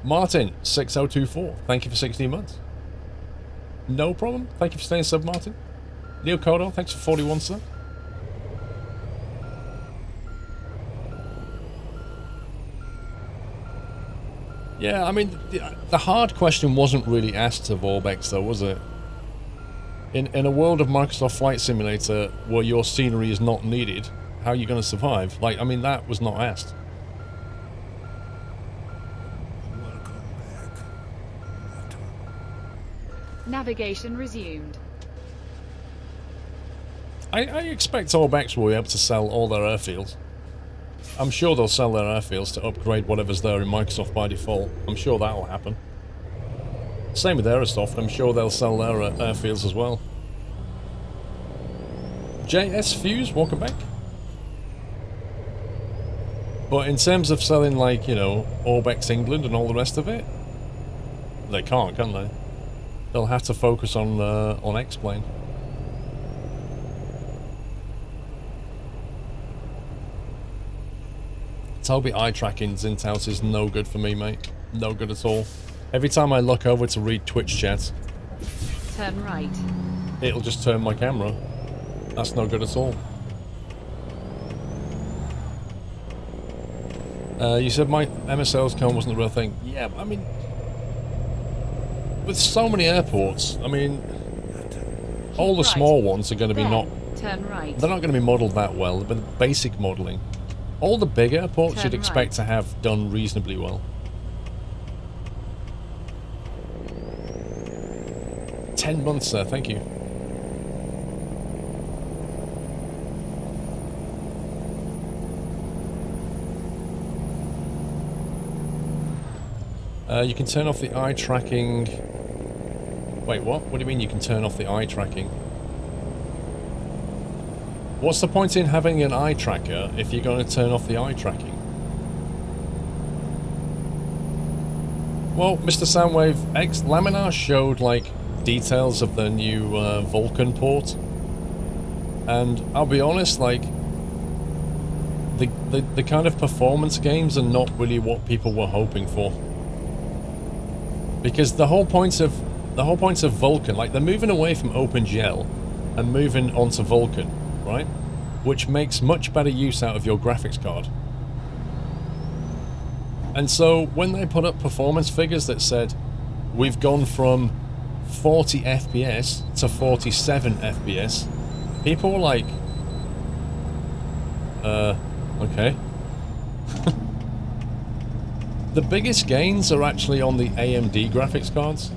Martin 6024, thank you for 16 months. No problem. Thank you for staying sub, Martin. Leo Kodo, thanks for 41, sir. Yeah, I mean, the hard question wasn't really asked of Orbex, though, was it? In a world of Microsoft Flight Simulator where your scenery is not needed, how are you going to survive? Like, I mean, that was not asked. Navigation resumed. I expect Orbex will be able to sell all their airfields. I'm sure they'll sell their airfields to upgrade whatever's there in Microsoft by default. I'm sure that'll happen. Same with Aerosoft, I'm sure they'll sell their airfields as well. JS Fuse, welcome back. But in terms of selling, like, you know, Orbex England and all the rest of it, they can't, can they? They'll have to focus on X-Plane. Toby eye tracking Zintaus is no good for me, mate. No good at all. Every time I look over to read Twitch chat, turn right. It'll just turn my camera. That's no good at all. You said my MSL's cone wasn't the real thing. Yeah, I mean, with so many airports, I mean, all the small ones are going to be not... Turn right. They're not going to be modelled that well, but the basic modelling. All the big airports you'd expect to have done reasonably well. 10 months, sir, thank you. You can turn off the eye tracking... Wait, what? What do you mean you can turn off the eye tracking? What's the point in having an eye tracker if you're going to turn off the eye tracking? Well, Mr. Soundwave, Laminar showed, like, details of the new Vulcan port. And I'll be honest, like, the kind of performance games are not really what people were hoping for. Because the whole point of Vulcan, like, they're moving away from OpenGL and moving onto Vulcan, right? Which makes much better use out of your graphics card. And so when they put up performance figures that said we've gone from 40 FPS to 47 FPS, people were like, okay. The biggest gains are actually on the AMD graphics cards.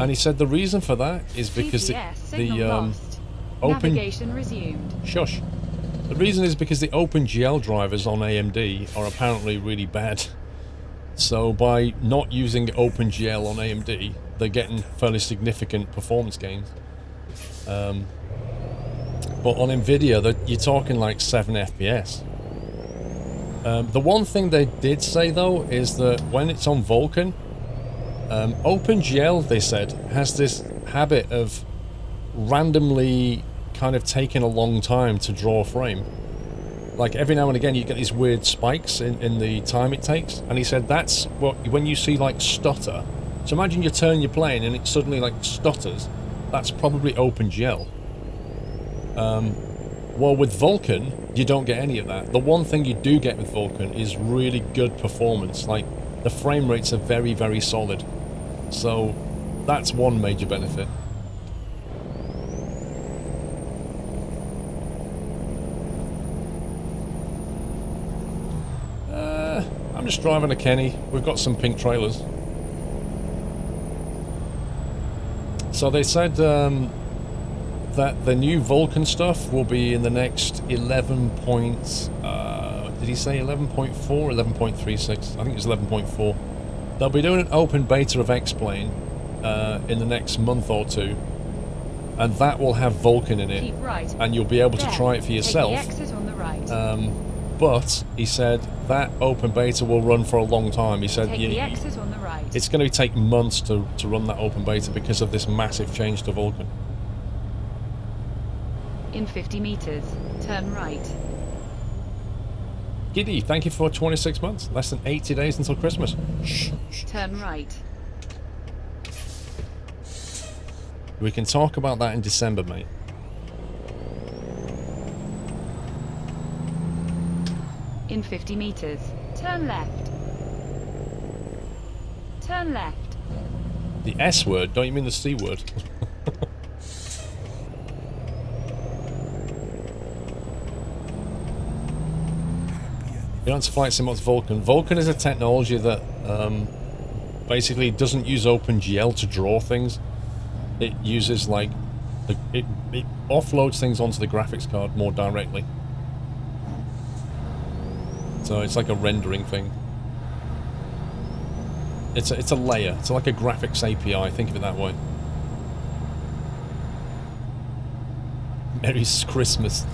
And he said the reason for that is because the Navigation resumed. Shush. The reason is because the OpenGL drivers on AMD are apparently really bad. So by not using OpenGL on AMD, they're getting fairly significant performance gains. But on Nvidia, you're talking like 7 FPS. The one thing they did say, though, is that when it's on Vulcan, OpenGL, they said, has this habit of randomly kind of taking a long time to draw a frame. Like, every now and again you get these weird spikes in the time it takes, and he said that's what, when you see, like, stutter. So imagine you turn your plane and it suddenly, like, stutters. That's probably OpenGL. Well, with Vulcan, you don't get any of that. The one thing you do get with Vulcan is really good performance. Like, the frame rates are very, very solid. So, that's one major benefit. I'm just driving a Kenny. We've got some pink trailers. So they said that the new Vulcan stuff will be in the next 11 point... did he say 11.4 or 11.36? I think it's 11.4. They'll be doing an open beta of X-Plane in the next month or two. And that will have Vulcan in it. Keep right. And you'll be able to try it for yourself. Take the exit on the right. But he said that open beta will run for a long time. He said the exit on the right. It's going to take months to run that open beta because of this massive change to Vulcan. In 50 meters, turn right. Giddy, thank you for 26 months. Less than 80 days until Christmas. Shh. Turn right. We can talk about that in December, mate. In 50 meters, turn left. Turn left. The S word? Don't you mean the C word? You know, it's Flight Sim, what's Vulcan? Vulcan is a technology that basically doesn't use OpenGL to draw things. It uses like it offloads things onto the graphics card more directly. So it's like a rendering thing. It's a layer. It's like a graphics API. Think of it that way. Merry Christmas.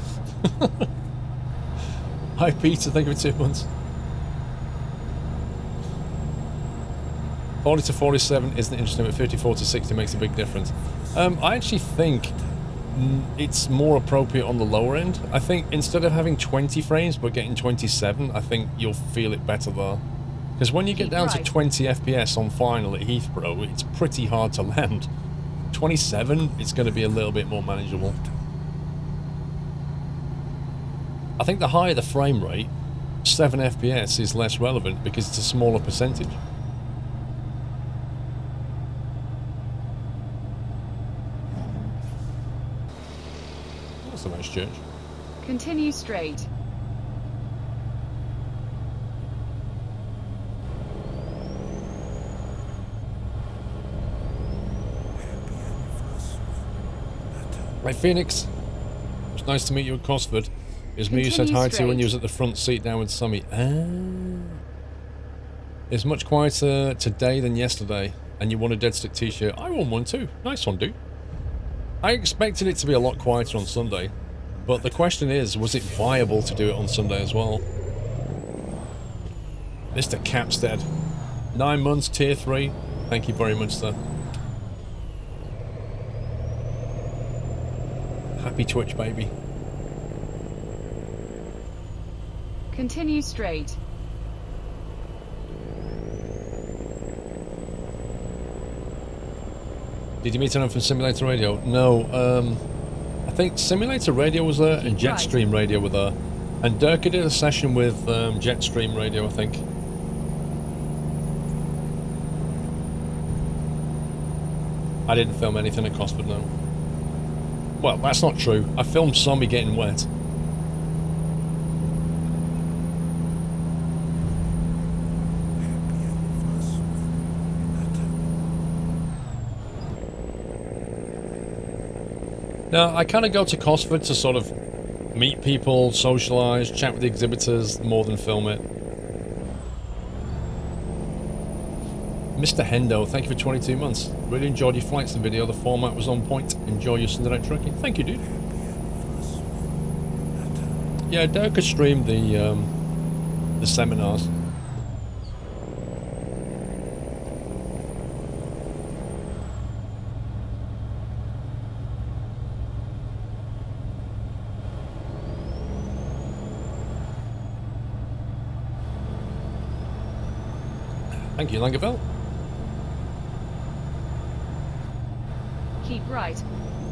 Hi Peter, thank you for 2 months. 40 to 47 isn't interesting, but 54 to 60 makes a big difference. I actually think it's more appropriate on the lower end. I think instead of having 20 frames but getting 27, I think you'll feel it better there. Because when you get down to 20 FPS on final at Heathrow, it's pretty hard to land. 27, it's going to be a little bit more manageable. I think the higher the frame rate, 7 FPS is less relevant because it's a smaller percentage. That's a nice church. Continue straight. Right, Phoenix. It's nice to meet you at Cosford. It was me who said hi to you when you was at the front seat down with Sammy. It's much quieter today than yesterday, and you won a Dead Stick t-shirt. I won one too. Nice one, dude. I expected it to be a lot quieter on Sunday, but the question is, was it viable to do it on Sunday as well? Mr. Capstead. 9 months, tier 3. Thank you very much, sir. Happy Twitch, baby. Continue straight. Did you meet anyone from Simulator Radio? No, I think Simulator Radio was there and Jetstream Radio were there. And Durka did a session with Jetstream Radio, I think. I didn't film anything at Cosford, no. Well, that's not true. I filmed Zombie getting wet. Now, I kind of go to Cosford to sort of meet people, socialise, chat with the exhibitors, more than film it. Mr. Hendo, thank you for 22 months. Really enjoyed your flights and video. The format was on point. Enjoy your Sunday night trucking. Thank you, dude. Yeah, Durka streamed the seminars. Thank you, Langerfeld. Keep right.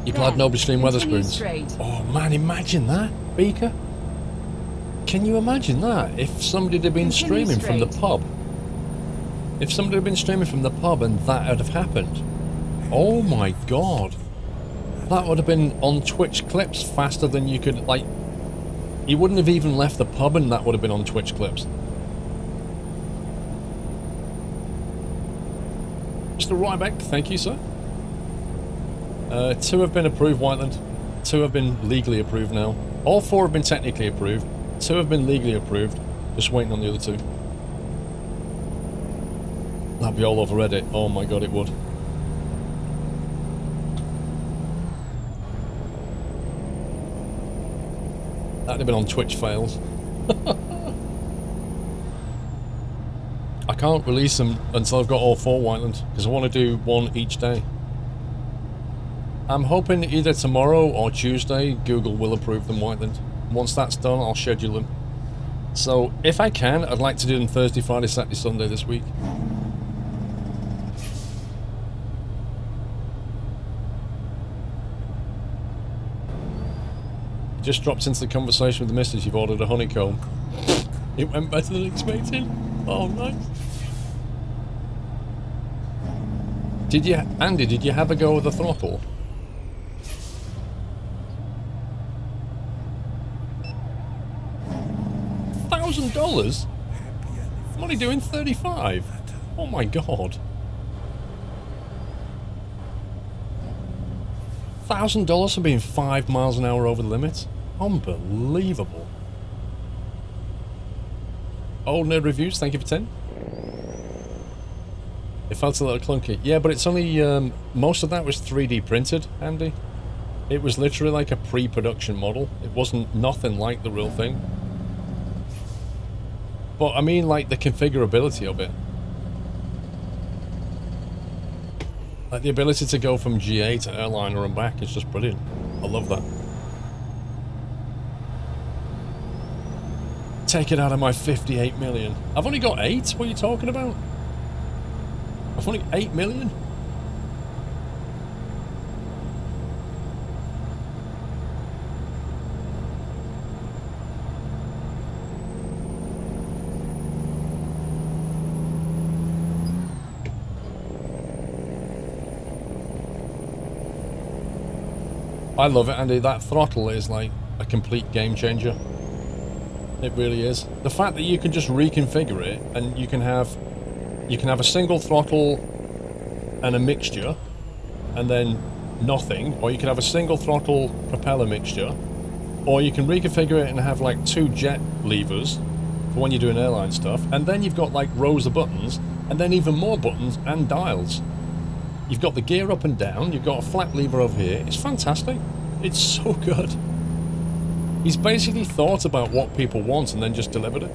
You glad nobody streamed Continue Weatherspoons? straight. Oh man, imagine that, Beaker. Can you imagine that? If somebody had been Continue streaming from the straight. pub. If somebody had been streaming from the pub and that had have happened. Oh my god. That would have been on Twitch clips faster than you could, like... You wouldn't have even left the pub and that would have been on Twitch clips. Mr. Ryback, thank you, sir. 2 have been approved, Whiteland. 2 have been legally approved now. All 4 have been technically approved. 2 have been legally approved. Just waiting on the other 2. That'd be all over Reddit. Oh my god, it would. That'd have been on Twitch fails. I can't release them until I've got all 4, Whiteland, because I want to do 1 each day. I'm hoping either tomorrow or Tuesday Google will approve them, Whiteland. Once that's done, I'll schedule them. So if I can, I'd like to do them Thursday, Friday, Saturday, Sunday this week. Just dropped into the conversation with the missus. You've ordered a honeycomb. It went better than expected. Oh, nice. Did you, Andy, did you have a go with the throttle? $1,000? I'm only doing 35. Oh my god. $1,000 for being 5 miles an hour over the limit? Unbelievable. Old Nerd Reviews, thank you for 10. It felt a little clunky. Yeah, but it's only, most of that was 3D printed, Andy. It was literally like a pre-production model. It wasn't nothing like the real thing. But I mean, like, the configurability of it. Like, the ability to go from GA to airliner and back is just brilliant. I love that. Take it out of my 58 million. I've only got 8? What are you talking about? I've only 8 million? I love it, Andy. That throttle is like a complete game changer. It really is. The fact that you can just reconfigure it and you can have a single throttle and a mixture and then nothing, or you can have a single throttle propeller mixture, or you can reconfigure it and have like 2 jet levers for when you're doing airline stuff, and then you've got like rows of buttons and then even more buttons and dials. You've got the gear up and down, you've got a flat lever over here. It's fantastic. It's so good. He's basically thought about what people want and then just delivered it.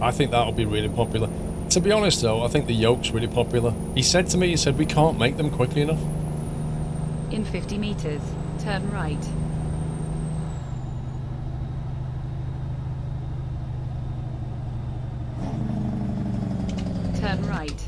I think that'll be really popular. To be honest though, I think the yoke's really popular. He said to me, he said, we can't make them quickly enough. In 50 meters, turn right. Turn right.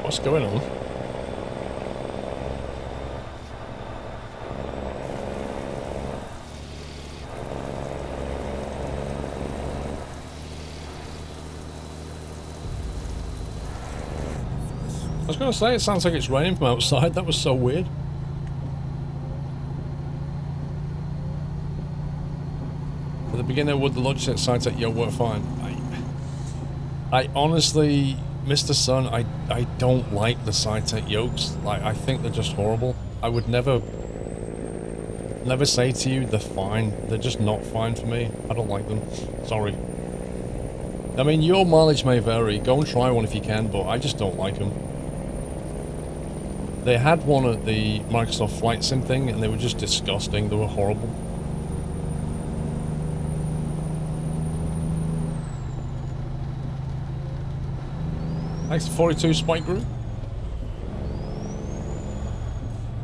What's going on? I was going to say, it sounds like it's raining from outside. That was so weird. At the beginning, would the Logitech Cytec Yo work fine? I honestly, Mr. Sun, I don't like the Cytec yokes. Like, I think they're just horrible. I would never say to you they're fine. They're just not fine for me. I don't like them. Sorry. I mean, your mileage may vary. Go and try one if you can, but I just don't like them. They had one at the Microsoft Flight Sim thing, and they were just disgusting. They were horrible. Thanks to 42 Spike Group.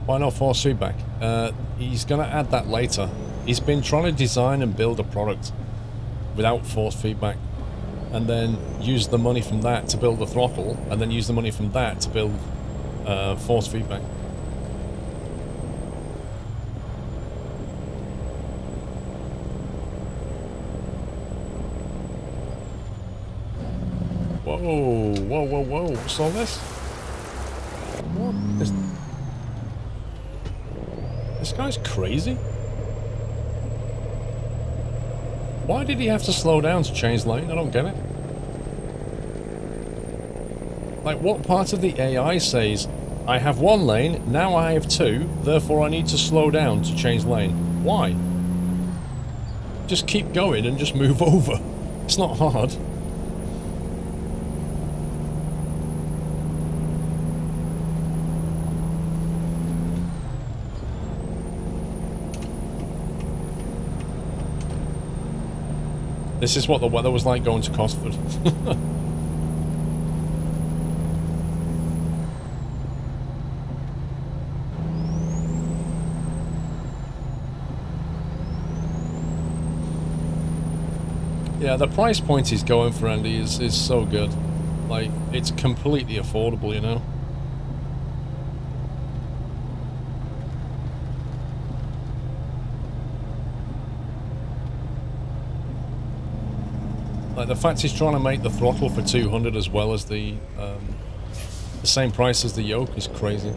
Why not force feedback? He's going to add that later. He's been trying to design and build a product without force feedback, and then use the money from that to build the throttle, and then use the money from that to build force feedback. Whoa, whoa, whoa, whoa, what's all this? What? This guy's crazy. Why did he have to slow down to change lane? I don't get it. Like, what part of the AI says, I have one lane, now I have two, therefore I need to slow down to change lane. Why? Just keep going and just move over. It's not hard. This is what the weather was like going to Cosford. Yeah, the price point he's going for, Andy, is so good. Like, it's completely affordable, you know? Like, the fact he's trying to make the throttle for 200 as well as the same price as the yoke is crazy.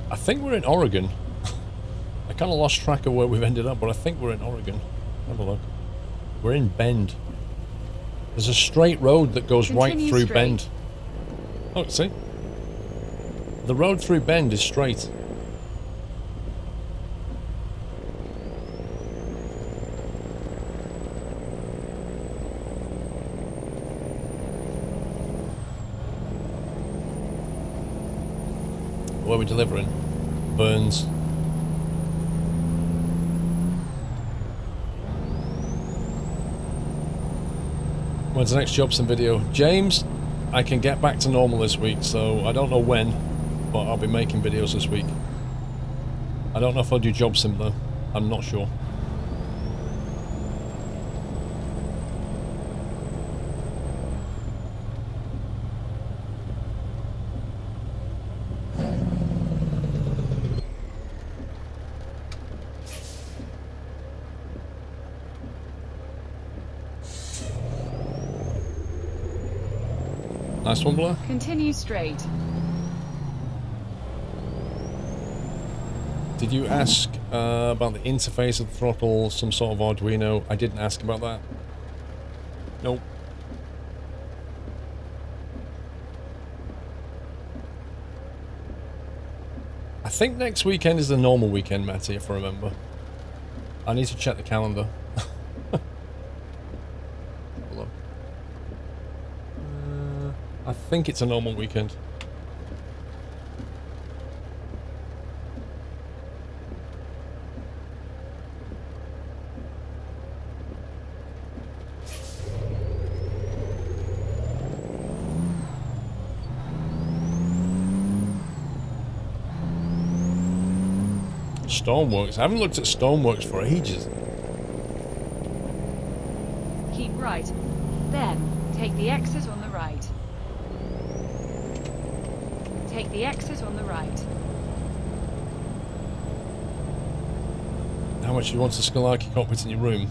I think we're in Oregon. I kind of lost track of where we've ended up, but I think we're in Oregon. Have a look. We're in Bend. There's a straight road that goes right through Bend. Oh, see? The road through Bend is straight. Where are we delivering? Burns. When's the next Jobson video? James, I can get back to normal this week, so I don't know when, but I'll be making videos this week. I don't know if I'll do Jobson though. I'm not sure. Nice one, Blair. Continue straight. Did you ask about the interface of the throttle, some sort of Arduino? I didn't ask about that. Nope. I think next weekend is the normal weekend, Matty, if I remember. I need to check the calendar. I think it's a normal weekend. Stoneworks. I haven't looked at Stoneworks for ages. Keep right. Then, take the exit on the right. Take the exit on the right. How much do you want a Scalarchy cockpit in your room?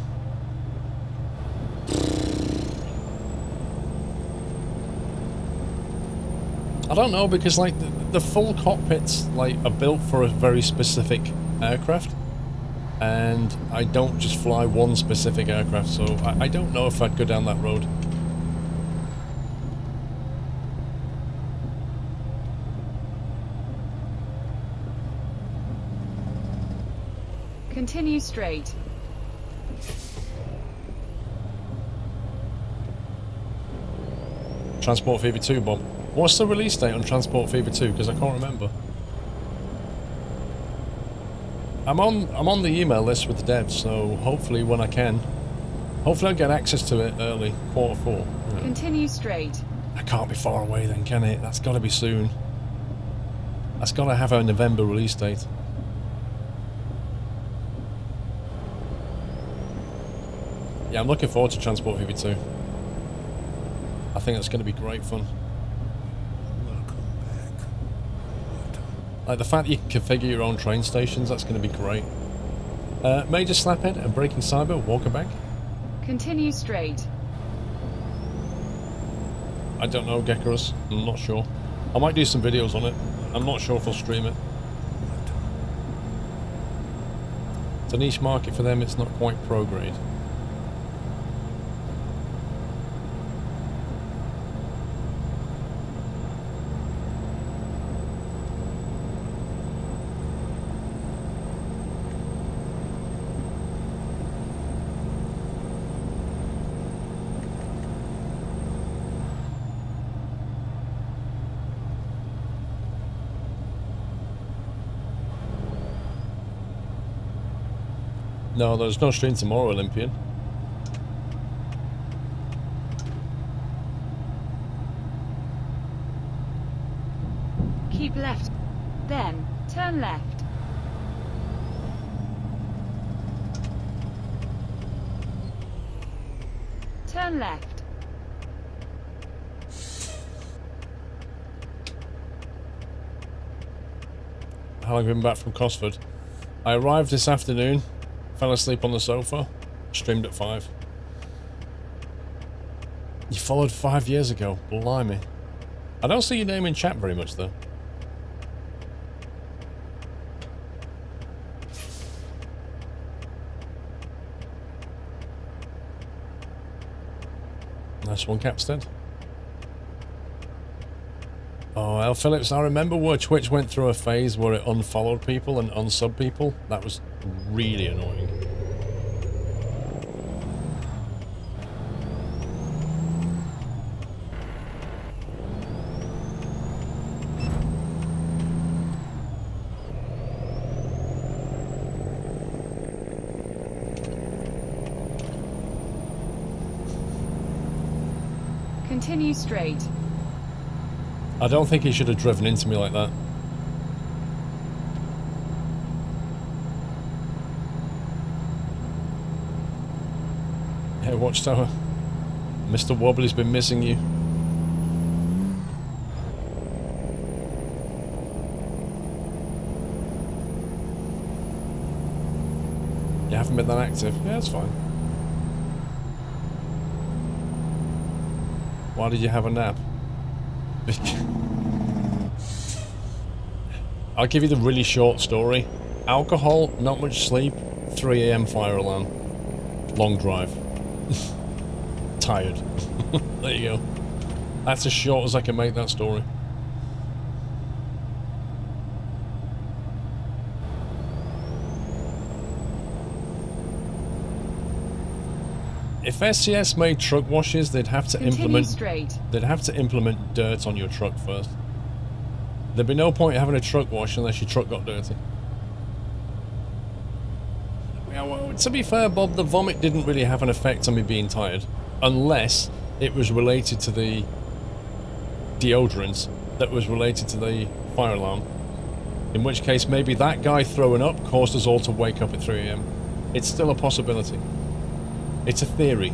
I don't know, because like the full cockpits like are built for a very specific aircraft, and I don't just fly one specific aircraft, so I don't know if I'd go down that road. Continue straight. Transport Fever 2, Bob. What's the release date on Transport Fever 2? Because I can't remember. I'm on the email list with the devs, so hopefully when I can, hopefully I'll get access to it early, Q4. Yeah. Continue straight. That can't be far away then, can it? That's got to be soon. That's got to have a November release date. Yeah, I'm looking forward to Transport Fever 2. I think that's going to be great fun. Like the fact that you can configure your own train stations, that's going to be great. Major Slaphead and Breaking Cyber, welcome back. Continue straight. I don't know, Gekarus. I'm not sure. I might do some videos on it. I'm not sure if I'll stream it. It's a niche market for them, it's not quite pro grade. No, there's no stream tomorrow, Olympian. Keep left. Then, turn left. Turn left. How long have you been back from Cosford? I arrived this afternoon, fell asleep on the sofa, streamed at 5. You followed 5 years ago, blimey. I don't see your name in chat very much though. Nice one, Capstead. Oh, El Phillips, I remember where Twitch went through a phase where it unfollowed people and unsub people. That was really annoying. Continue straight. I don't think he should have driven into me like that. Hey, Watchtower. Mr. Wobbly's been missing you. You haven't been that active? Yeah, that's fine. Why did you have a nap? I'll give you the really short story. Alcohol, not much sleep, 3 AM fire alarm. Long drive. Tired. There you go. That's as short as I can make that story. If SCS made truck washes, they'd have to implement dirt on your truck first. There'd be no point having a truck wash unless your truck got dirty. Yeah, well, to be fair, Bob, the vomit didn't really have an effect on me being tired, unless it was related to the deodorant that was related to the fire alarm. In which case, maybe that guy throwing up caused us all to wake up at 3 AM. It's still a possibility. It's a theory.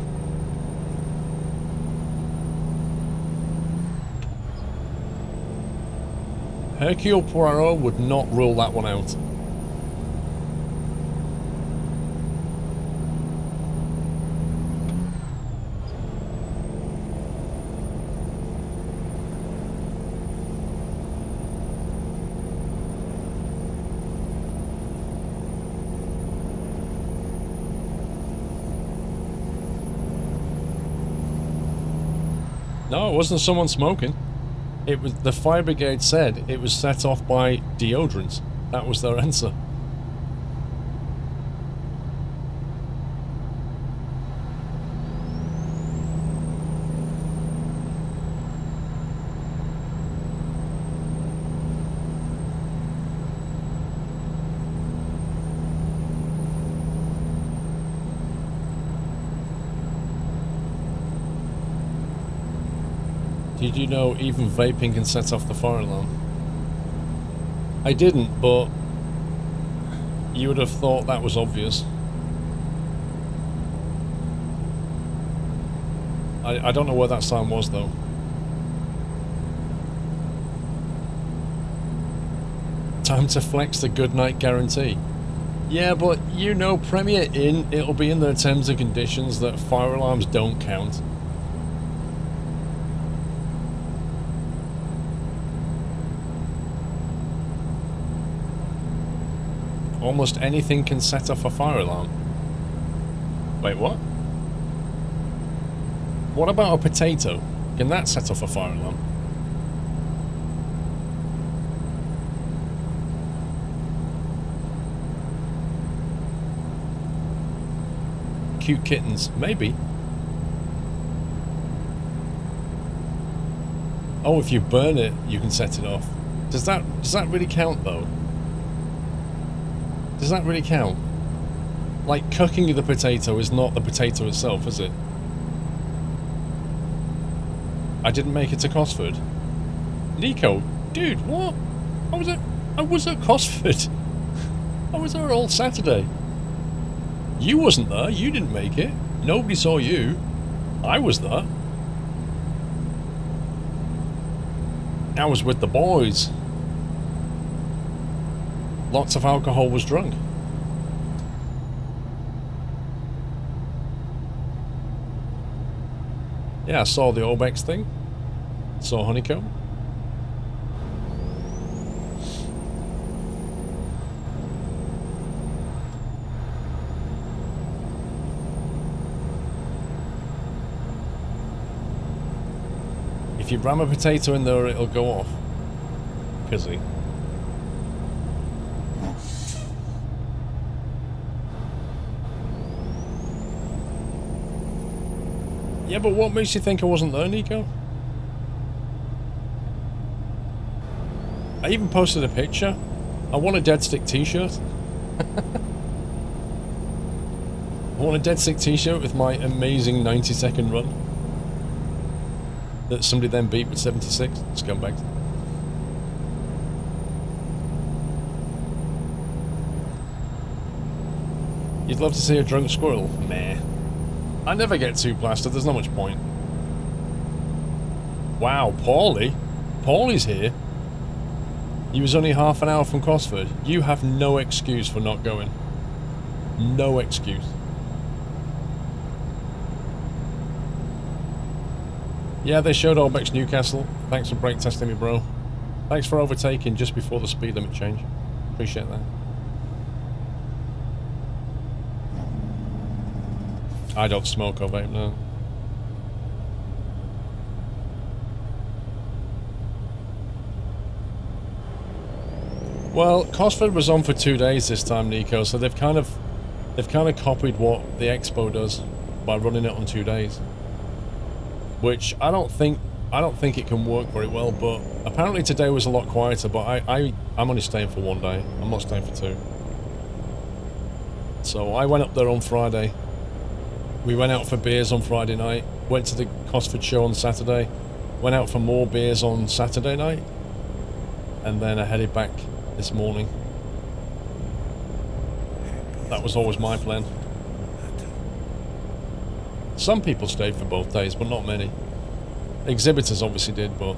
Hercule Poirot would not rule that one out. No, it wasn't someone smoking. It was, the fire brigade said it was set off by deodorants. That was their answer. Did you know even vaping can set off the fire alarm? I didn't, but you would have thought that was obvious. I don't know where that sign was though. Time to flex the good night guarantee. Yeah, but you know Premier Inn, it'll be in their terms and conditions that fire alarms don't count. Almost anything can set off a fire alarm. Wait, what? What about a potato? Can that set off a fire alarm? Cute kittens, maybe. Oh, if you burn it, you can set it off. Does that really count though? Does that really count? Like, cooking the potato is not the potato itself, is it? I didn't make it to Cosford. Nico, dude, what? I was at Cosford. I was there all Saturday. You wasn't there. You didn't make it. Nobody saw you. I was there. I was with the boys. Lots of alcohol was drunk. Yeah, I saw the Obex thing. Saw Honeycomb. If you ram a potato in there, it'll go off. Pissy. Yeah, but what makes you think I wasn't there, Nico? I even posted a picture. I want a Dead Stick t-shirt. I want a Dead Stick t-shirt with my amazing 90-second run. That somebody then beat with 76. Scumbags. You'd love to see a drunk squirrel? Meh. I never get too plastered, there's not much point. Wow, Paulie? Paulie's here? He was only half an hour from Cosford. You have no excuse for not going. No excuse. Yeah, they showed Obex Newcastle. Thanks for brake testing me, bro. Thanks for overtaking just before the speed limit change. Appreciate that. I don't smoke or vape, no. Well, Cosford was on for 2 days this time, Nico, so they've kind of copied what the Expo does by running it on 2 days. Which I don't think it can work very well, but apparently today was a lot quieter, but I'm only staying for 1 day. I'm not staying for 2. So I went up there on Friday. We went out for beers on Friday night, went to the Cosford show on Saturday, went out for more beers on Saturday night, and then I headed back this morning. That was always my plan. Some people stayed for both days, but not many. Exhibitors obviously did, but...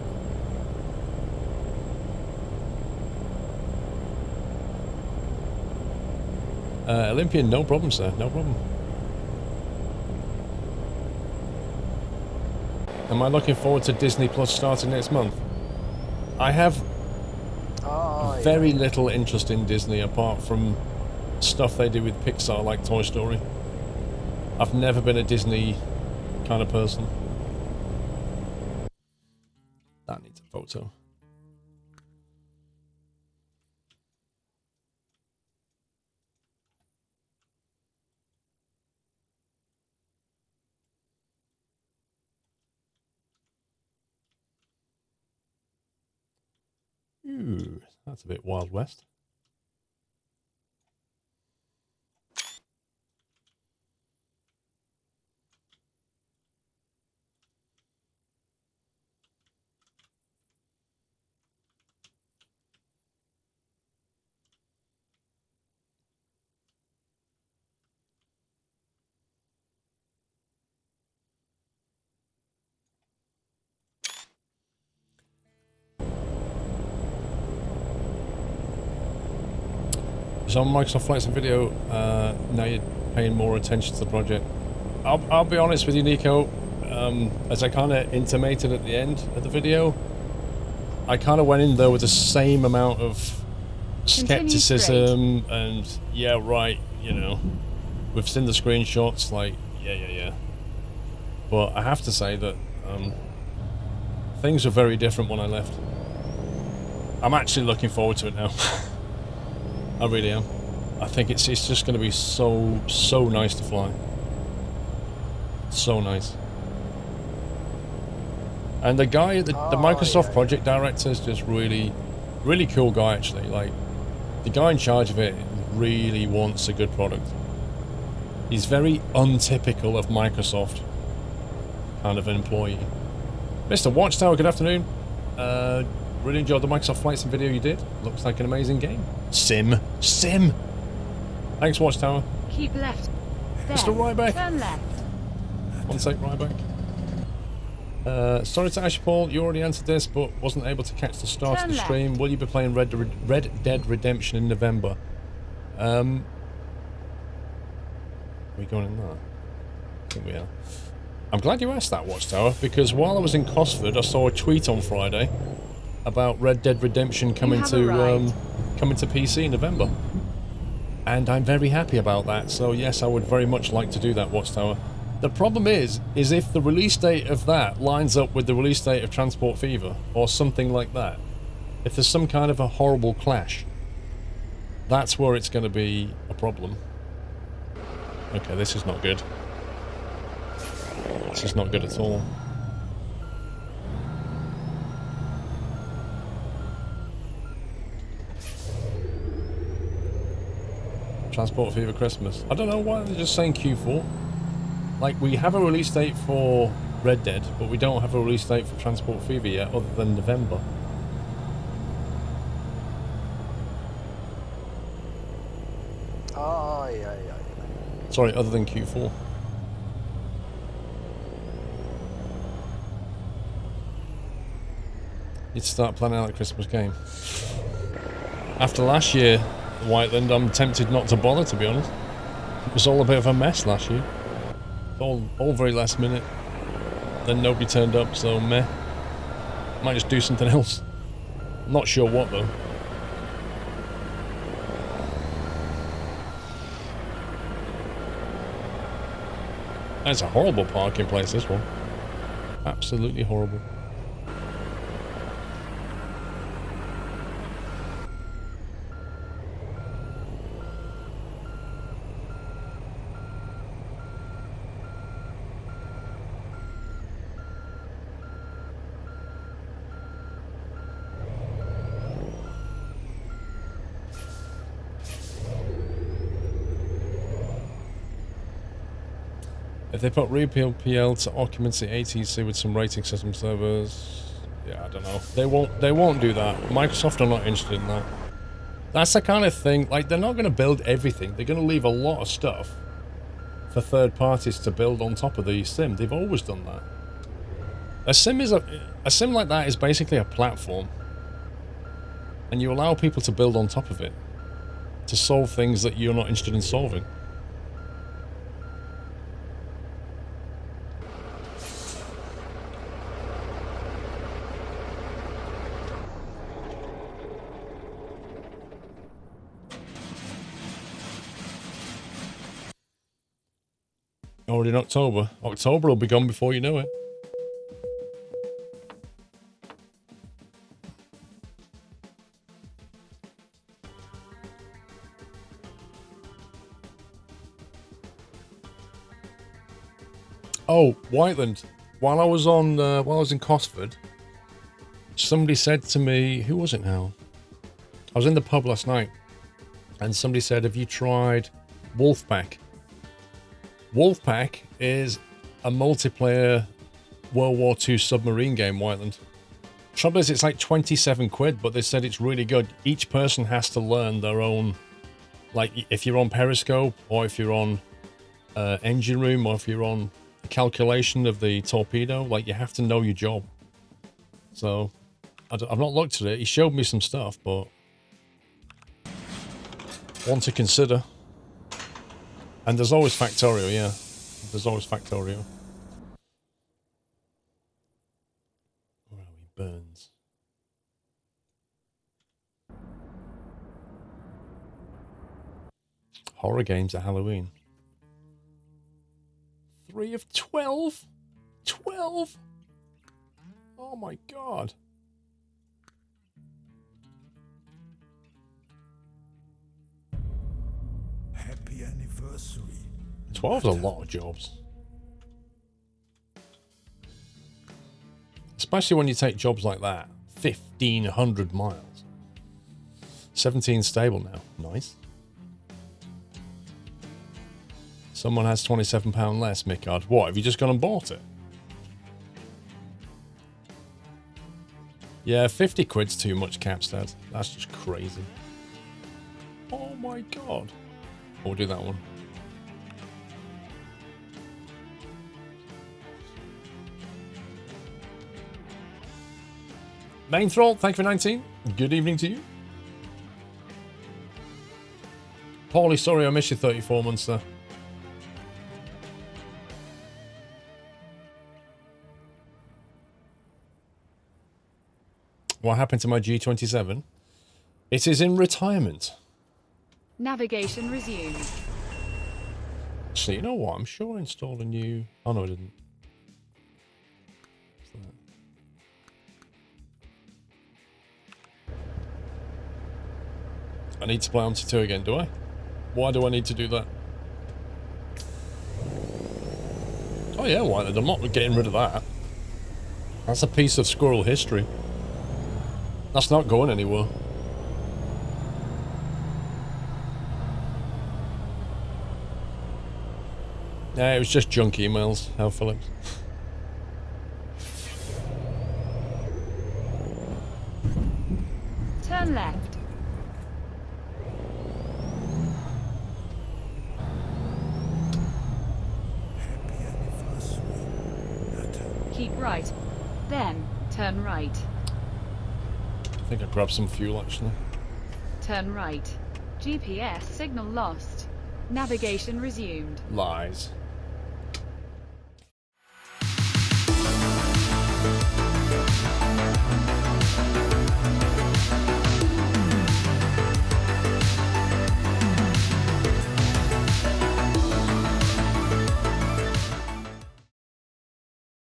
Olympian, no problem, sir, no problem. Am I looking forward to Disney Plus starting next month? I have very little interest in Disney apart from stuff they do with Pixar like Toy Story. I've never been a Disney kind of person. That needs a photo. Ooh, that's a bit Wild West. So on Microsoft Flights and Video, now you're paying more attention to the project. I'll be honest with you, Nico, as I kind of intimated at the end of the video, I kind of went in there with the same amount of skepticism and, yeah, right, you know, we've seen the screenshots, like, yeah. But I have to say that things were very different when I left. I'm actually looking forward to it now. I really am. I think it's just going to be so nice to fly. So nice. And the guy, the Microsoft project director is just really cool guy actually. Like, the guy in charge of it really wants a good product. He's very untypical of Microsoft kind of an employee. Mr. Watchtower, good afternoon. Really enjoyed the Microsoft Flight Sim video you did. Looks like an amazing game. Sim. Thanks, Watchtower. Keep left. Then Mr. Ryback. turn left. One sec, Ryback. Sorry to ask you, Paul, you already answered this, but wasn't able to catch the start of the stream. Will you be playing Red Dead Redemption in November? Are we going in there? I think we are. I'm glad you asked that, Watchtower, because while I was in Cosford, I saw a tweet on Friday about Red Dead Redemption coming to PC in November. And I'm very happy about that, so yes, I would very much like to do that, Watchtower. The problem is if the release date of that lines up with the release date of Transport Fever, or something like that, if there's some kind of a horrible clash, that's where it's going to be a problem. Okay, this is not good. This is not good at all. Transport Fever Christmas. I don't know why they're just saying Q4. Like, we have a release date for Red Dead, but we don't have a release date for Transport Fever yet, other than November. Oh, yeah. Sorry, other than Q4. You'd start planning out a Christmas game. After last year, Whiteland, I'm tempted not to bother, to be honest. It was all a bit of a mess last year. All very last minute. Then nobody turned up, so meh. Might just do something else. Not sure what, though. That's a horrible parking place, this one. Absolutely horrible. If they put repeal PL to occupancy ATC with some rating system servers, yeah, I don't know. They won't do that. Microsoft are not interested in that. That's the kind of thing, like, they're not going to build everything. They're going to leave a lot of stuff for third parties to build on top of the sim. They've always done that. A sim like that is basically a platform. And you allow people to build on top of it to solve things that you're not interested in solving. Already in October. October will be gone before you know it. Oh, Whiteland. While I was in Cosford, somebody said to me, who was it now? I was in the pub last night, and somebody said, "Have you tried Wolfpack?" Wolfpack is a multiplayer World War II submarine game, Whiteland. Trouble is, it's like 27 quid, but they said it's really good. Each person has to learn their own, like, if you're on Periscope, or if you're on engine room, or if you're on the calculation of the torpedo, like, you have to know your job. So, I've not looked at it. He showed me some stuff, but one to consider. And there's always Factorio, yeah. There's always Factorio. Where are we? Burns. Horror games at Halloween. 3 of 12? 12? Oh my god. 12's a lot of jobs. Especially when you take jobs like that. 1,500 miles. 17 stable now. Nice. Someone has £27 less, Mickard. What, have you just gone and bought it? Yeah, 50 quid's too much, Capstead. That's just crazy. Oh my god. We'll do that one. Main Thrall, thank you for 19. Good evening to you. Paulie, sorry I missed you 34 months there. What happened to my G27? It is in retirement. Navigation resumed. Actually, you know what? I'm sure I installed a new... Oh, no, I didn't. I need to play on T2 again, do I? Why do I need to do that? Oh yeah, why? I'm not getting rid of that. That's a piece of squirrel history. That's not going anywhere. Yeah, it was just junk emails, Hal Phillips. Turn left. Keep right. Then, turn right. I think I grabbed some fuel, actually. Turn right. GPS signal lost. Navigation resumed. Lies.